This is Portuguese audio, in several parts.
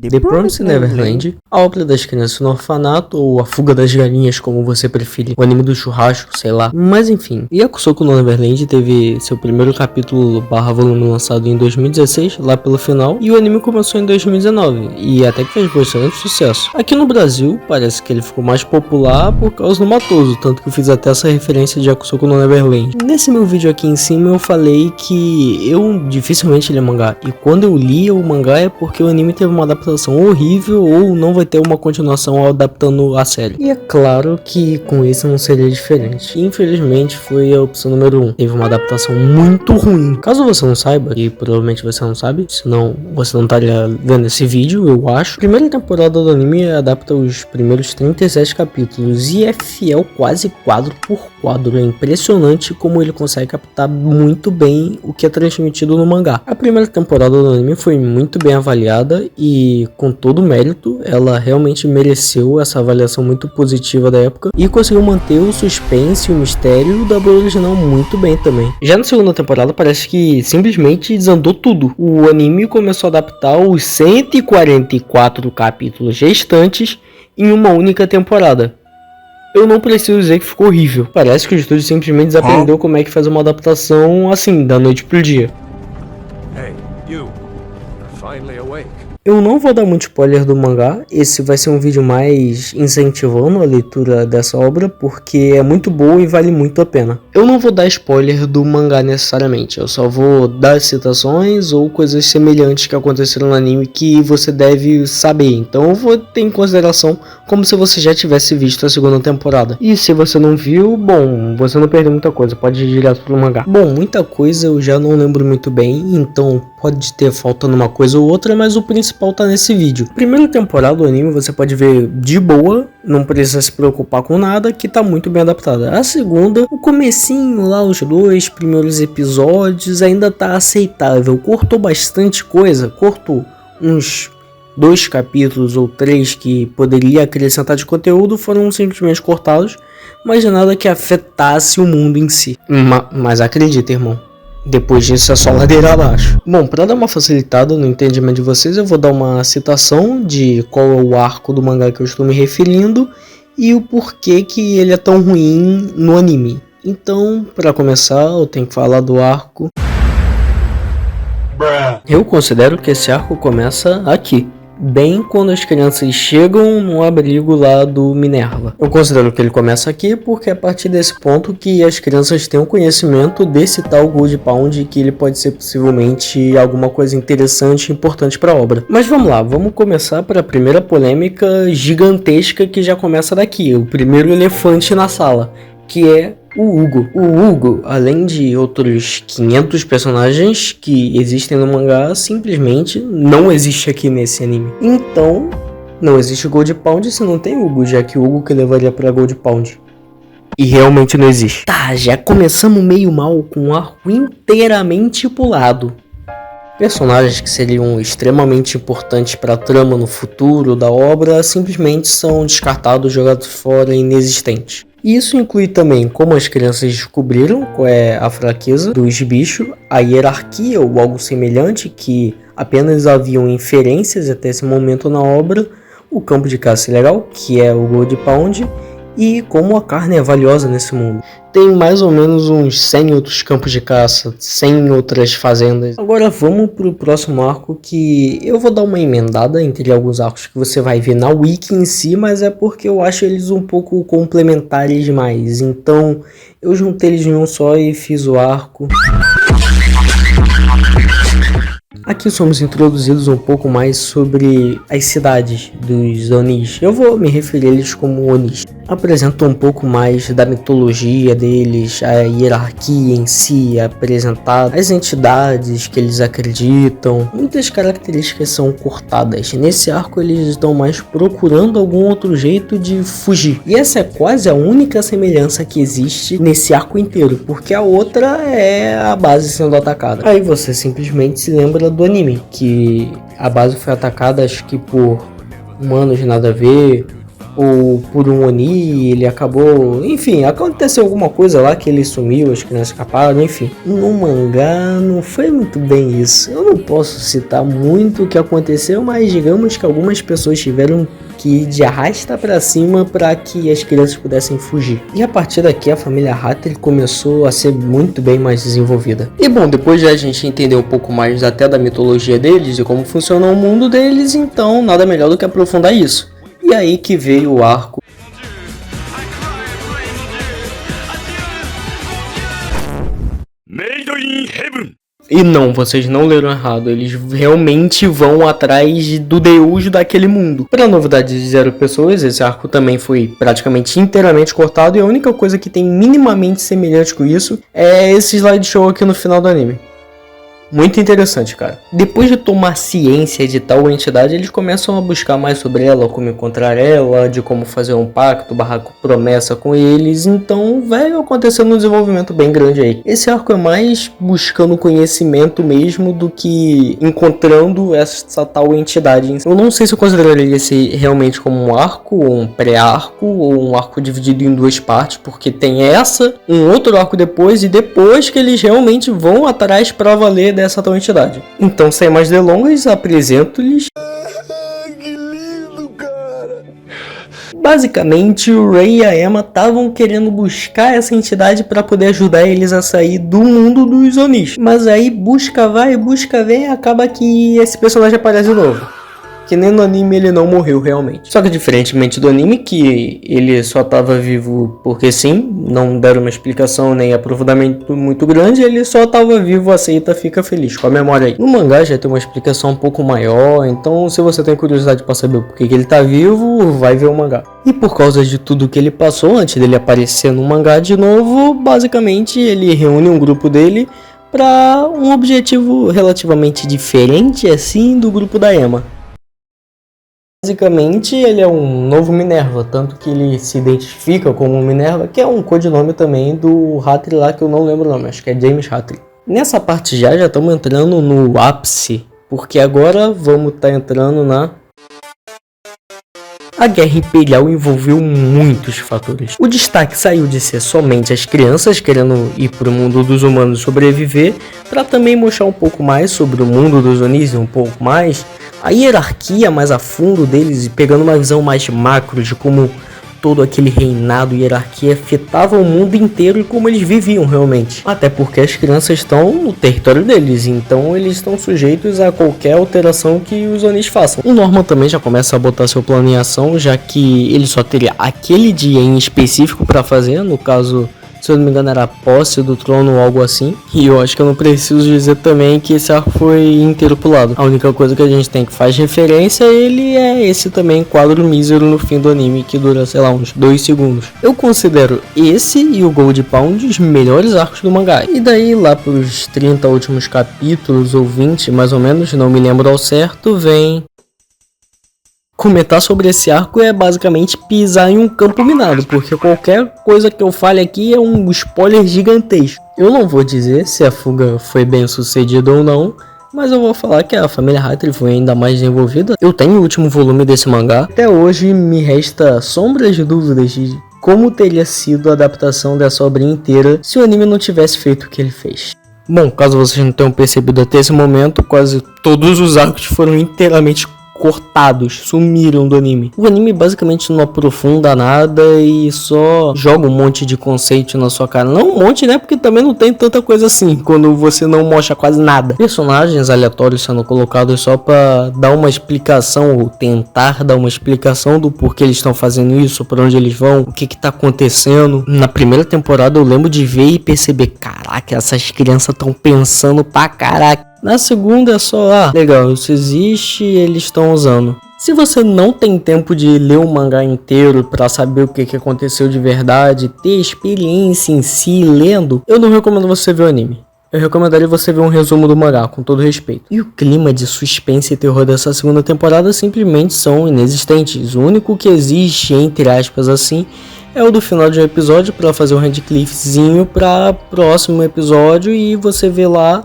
The Promised Neverland, A Obra das Crianças no Orfanato, ou A Fuga das Galinhas, como você preferir, o anime do churrasco, sei lá. Mas enfim, Yakusoku no Neverland teve seu primeiro capítulo / volume lançado em 2016, lá pelo final, e o anime começou em 2019, e até que fez bastante sucesso. Aqui no Brasil, parece que ele ficou mais popular por causa do Matoso, tanto que eu fiz até essa referência de Yakusoku no Neverland. Nesse meu vídeo aqui em cima eu falei que eu dificilmente li mangá, e quando eu li o mangá é porque o anime teve uma adaptação horrível ou não vai ter uma continuação adaptando a série. E é claro que com isso não seria diferente. Infelizmente foi a opção número 1. Teve uma adaptação muito ruim. Caso você não saiba, e provavelmente você não sabe, senão você não estaria vendo esse vídeo, eu acho. A primeira temporada do anime adapta os primeiros 37 capítulos e é fiel quase quadro por quadro. É impressionante como ele consegue captar muito bem o que é transmitido no mangá. A primeira temporada do anime foi muito bem avaliada e com todo o mérito, ela realmente mereceu essa avaliação muito positiva da época e conseguiu manter o suspense e o mistério da obra original muito bem também. Já na segunda temporada parece que simplesmente desandou tudo. O anime começou a adaptar os 144 capítulos restantes em uma única temporada. Eu não preciso dizer que ficou horrível. Parece que o estúdio simplesmente desaprendeu como é que faz uma adaptação assim, da noite pro dia. Hey, you. You're finally awake. Eu não vou dar muito spoiler do mangá, esse vai ser um vídeo mais incentivando a leitura dessa obra, porque é muito boa e vale muito a pena. Eu não vou dar spoiler do mangá necessariamente, eu só vou dar citações ou coisas semelhantes que aconteceram no anime que você deve saber, então eu vou ter em consideração como se você já tivesse visto a segunda temporada. E se você não viu, bom, você não perdeu muita coisa, pode ir direto pro mangá. Bom, muita coisa eu já não lembro muito bem, então pode ter faltando uma coisa ou outra, mas o principal tá nesse vídeo. Primeira temporada do anime você pode ver de boa, não precisa se preocupar com nada, que tá muito bem adaptada. A segunda, o comecinho lá, os 2 primeiros episódios ainda tá aceitável, cortou bastante coisa, cortou uns 2 capítulos ou 3 que poderia acrescentar de conteúdo, foram simplesmente cortados, mas nada que afetasse o mundo em si. Mas acredita, irmão, depois disso é só ladeira abaixo. Bom, para dar uma facilitada no entendimento de vocês, eu vou dar uma citação de qual é o arco do mangá que eu estou me referindo e o porquê que ele é tão ruim no anime. Então, para começar, eu tenho que falar do arco. Eu considero que esse arco começa aqui, bem quando as crianças chegam no abrigo lá do Minerva. Eu considero que ele começa aqui porque é a partir desse ponto que as crianças têm um conhecimento desse tal Gold Pound, que ele pode ser possivelmente alguma coisa interessante e importante para a obra. Mas vamos lá, vamos começar para a primeira polêmica gigantesca que já começa daqui, o primeiro elefante na sala, que é o Hugo. O Hugo, além de outros 500 personagens que existem no mangá, simplesmente não existe aqui nesse anime. Então, não existe Gold Pound se não tem Hugo, já que o Hugo que levaria pra Gold Pound. E realmente não existe. Tá, já começamos meio mal com um arco inteiramente pulado. Personagens que seriam extremamente importantes para a trama no futuro da obra simplesmente são descartados, jogados fora, inexistentes. E isso inclui também como as crianças descobriram qual é a fraqueza dos bichos, a hierarquia ou algo semelhante que apenas haviam inferências até esse momento na obra, o campo de caça ilegal, que é o Gold Pound, e como a carne é valiosa nesse mundo. Tem mais ou menos uns 100 outros campos de caça, 100 outras fazendas. Agora vamos pro próximo arco, que eu vou dar uma emendada entre alguns arcos que você vai ver na wiki em si, mas é porque eu acho eles um pouco complementares demais. Então eu juntei eles em um só e fiz o arco. Aqui somos introduzidos um pouco mais sobre as cidades dos Onis. Eu vou me referir a eles como Onis. Apresenta um pouco mais da mitologia deles, a hierarquia em si, apresentar as entidades que eles acreditam. Muitas características são cortadas. Nesse arco eles estão mais procurando algum outro jeito de fugir. E essa é quase a única semelhança que existe nesse arco inteiro, porque a outra é a base sendo atacada. Aí você simplesmente se lembra do anime, que a base foi atacada acho que por humanos nada a ver, ou por um Oni, ele acabou... Enfim, aconteceu alguma coisa lá que ele sumiu, as crianças escaparam, enfim. No mangá não foi muito bem isso. Eu não posso citar muito o que aconteceu, mas digamos que algumas pessoas tiveram que ir de arrasta pra cima para que as crianças pudessem fugir. E a partir daqui a família Hatter começou a ser muito bem mais desenvolvida. E bom, depois de a gente entender um pouco mais até da mitologia deles e como funciona o mundo deles, então nada melhor do que aprofundar isso. E aí que veio o arco Made in Heaven. E não, vocês não leram errado, eles realmente vão atrás do deus daquele mundo. Para novidade de 0 pessoas, esse arco também foi praticamente inteiramente cortado e a única coisa que tem minimamente semelhante com isso é esse slideshow aqui no final do anime. Muito interessante, cara. Depois de tomar ciência de tal entidade, eles começam a buscar mais sobre ela, como encontrar ela, de como fazer um pacto, promessa com eles. Então vai acontecendo um desenvolvimento bem grande aí. Esse arco é mais buscando conhecimento mesmo do que encontrando essa tal entidade. Eu não sei se eu consideraria esse realmente como um arco, ou um pré-arco, ou um arco dividido em 2 partes, porque tem essa, um outro arco depois, e depois que eles realmente vão atrás pra valer dessa tal entidade. Então, sem mais delongas, apresento-lhes... Que lindo, cara! Basicamente, o Rei e a Emma estavam querendo buscar essa entidade para poder ajudar eles a sair do mundo dos Onis. Mas aí, busca vai, busca vem, acaba que esse personagem aparece de novo. Que nem no anime ele não morreu realmente. Só que diferentemente do anime, que ele só estava vivo porque sim, não deram uma explicação nem aprofundamento muito grande, ele só estava vivo, aceita, fica feliz com a memória aí. No mangá já tem uma explicação um pouco maior, então se você tem curiosidade para saber por que ele tá vivo, vai ver o mangá. E por causa de tudo que ele passou antes dele aparecer no mangá de novo, basicamente ele reúne um grupo dele para um objetivo relativamente diferente assim do grupo da Emma. Basicamente, ele é um novo Minerva, tanto que ele se identifica como Minerva, que é um codinome também do Hatter lá, que eu não lembro o nome, acho que é James Hatter. Nessa parte já estamos entrando no ápice, porque agora vamos estar entrando na... A Guerra Imperial envolveu muitos fatores. O destaque saiu de ser somente as crianças querendo ir para o mundo dos humanos sobreviver, para também mostrar um pouco mais sobre o mundo dos Onis, um pouco mais a hierarquia mais a fundo deles, e pegando uma visão mais macro de como todo aquele reinado e hierarquia afetava o mundo inteiro e como eles viviam realmente. Até porque as crianças estão no território deles, então eles estão sujeitos a qualquer alteração que os Onis façam. O Norman também já começa a botar seu plano em ação, já que ele só teria aquele dia em específico para fazer, no caso... Se eu não me engano era a posse do trono ou algo assim. E eu acho que eu não preciso dizer também que esse arco foi inteiro pulado. A única coisa que a gente tem que faz referência a ele é esse também quadro mísero no fim do anime, que dura, sei lá, uns 2 segundos. Eu considero esse e o Gold Pound os melhores arcos do mangá. E daí lá pros 30 últimos capítulos, ou 20 mais ou menos, não me lembro ao certo, vem... Comentar sobre esse arco é basicamente pisar em um campo minado, porque qualquer coisa que eu fale aqui é um spoiler gigantesco. Eu não vou dizer se a fuga foi bem sucedida ou não, mas eu vou falar que a família Hatter foi ainda mais desenvolvida. Eu tenho o último volume desse mangá, até hoje me resta sombras de dúvidas de como teria sido a adaptação dessa obra inteira se o anime não tivesse feito o que ele fez. Bom, caso vocês não tenham percebido até esse momento, quase todos os arcos foram inteiramente cortados, sumiram do anime. O anime basicamente não aprofunda nada e só joga um monte de conceito na sua cara. Não um monte, né? Porque também não tem tanta coisa assim, quando você não mostra quase nada. Personagens aleatórios sendo colocados só pra dar uma explicação, ou tentar dar uma explicação do porquê eles estão fazendo isso, pra onde eles vão, o que tá acontecendo. Na primeira temporada eu lembro de ver e perceber, caraca, essas crianças estão pensando pra caraca. Na segunda é só, legal, isso existe e eles estão usando. Se você não tem tempo de ler o mangá inteiro para saber o que aconteceu de verdade, ter experiência em si lendo, eu não recomendo você ver o anime. Eu recomendaria você ver um resumo do mangá, com todo respeito. E o clima de suspense e terror dessa segunda temporada simplesmente são inexistentes. O único que existe, entre aspas assim, é o do final de um episódio para fazer um handcliffzinho para próximo episódio e você vê lá...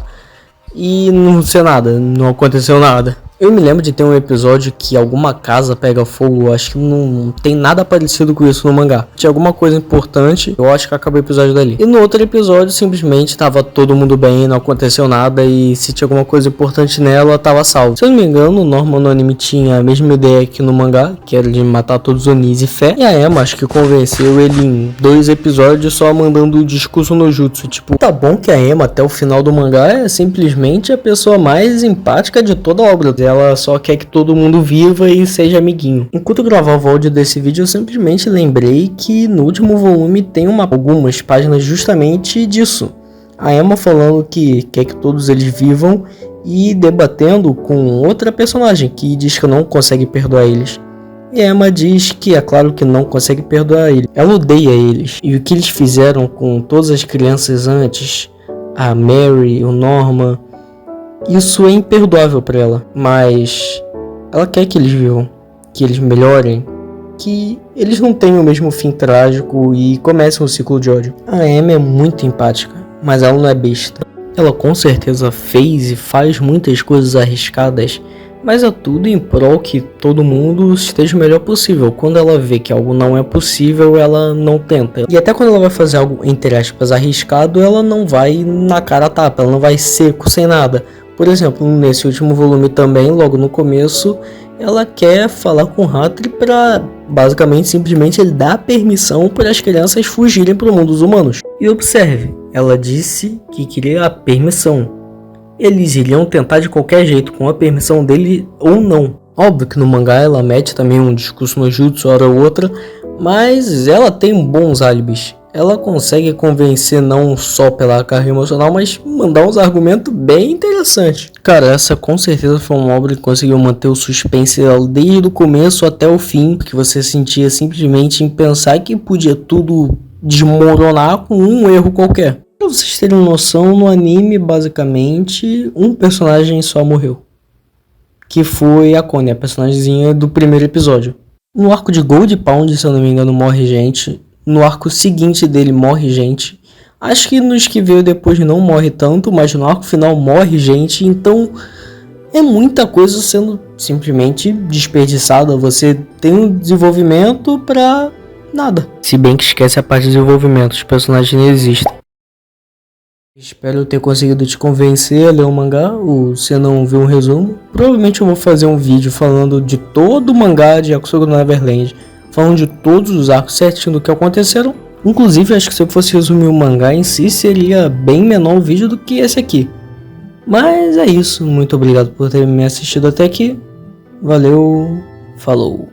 E não sei nada, não aconteceu nada. Eu me lembro de ter um episódio que alguma casa pega fogo, eu acho que não tem nada parecido com isso no mangá. Tinha alguma coisa importante, eu acho que acabou o episódio dali. E no outro episódio, simplesmente tava todo mundo bem, não aconteceu nada, e se tinha alguma coisa importante nela, tava salvo. Se eu não me engano, o Norman no anime tinha a mesma ideia que no mangá, que era de matar todos os Onis e fé. E a Emma, acho que convenceu ele em 2 episódios só mandando o discurso no jutsu. Tipo, tá bom que a Emma até o final do mangá é simplesmente a pessoa mais empática de toda a obra. Ela só quer que todo mundo viva e seja amiguinho. Enquanto eu gravava o áudio desse vídeo, eu simplesmente lembrei que no último volume tem algumas páginas justamente disso. A Emma falando que quer que todos eles vivam e debatendo com outra personagem que diz que não consegue perdoar eles. E a Emma diz que é claro que não consegue perdoar eles. Ela odeia eles. E o que eles fizeram com todas as crianças antes, a Mary, o Norman, isso é imperdoável para ela, mas ela quer que eles vivam, que eles melhorem, que eles não tenham o mesmo fim trágico e comecem um ciclo de ódio. A Emma é muito empática, mas ela não é besta. Ela com certeza fez e faz muitas coisas arriscadas, mas é tudo em prol que todo mundo esteja o melhor possível. Quando ela vê que algo não é possível, ela não tenta. E até quando ela vai fazer algo, entre aspas, arriscado, ela não vai na cara a tapa, ela não vai seco, sem nada. Por exemplo, nesse último volume também, logo no começo, ela quer falar com o Hattori para basicamente, simplesmente, ele dá permissão para as crianças fugirem para o mundo dos humanos. E observe, ela disse que queria a permissão. Eles iriam tentar de qualquer jeito, com a permissão dele ou não. Óbvio que no mangá ela mete também um discurso no jutsu, hora ou outra, mas ela tem bons álibis. Ela consegue convencer não só pela carga emocional, mas mandar uns argumentos bem interessantes. Cara, essa com certeza foi uma obra que conseguiu manter o suspense desde o começo até o fim, que você sentia simplesmente em pensar que podia tudo desmoronar com um erro qualquer. Pra vocês terem noção, no anime, basicamente, um personagem só morreu. Que foi a Connie, a personagemzinha do primeiro episódio. No arco de Gold Pound, se eu não me engano, morre gente. No arco seguinte dele morre gente. Acho que nos que veio depois não morre tanto, mas no arco final morre gente. Então é muita coisa sendo simplesmente desperdiçada. Você tem um desenvolvimento pra nada. Se bem que esquece a parte de desenvolvimento, os personagens não existem. Espero ter conseguido te convencer a ler o mangá, ou se não viu um resumo. Provavelmente eu vou fazer um vídeo falando de todo o mangá de Yakusoku no Neverland, falando de todos os arcos certinho do que aconteceram. Inclusive, acho que se eu fosse resumir o mangá em si, seria bem menor o vídeo do que esse aqui. Mas é isso, muito obrigado por ter me assistido até aqui. Valeu, falou.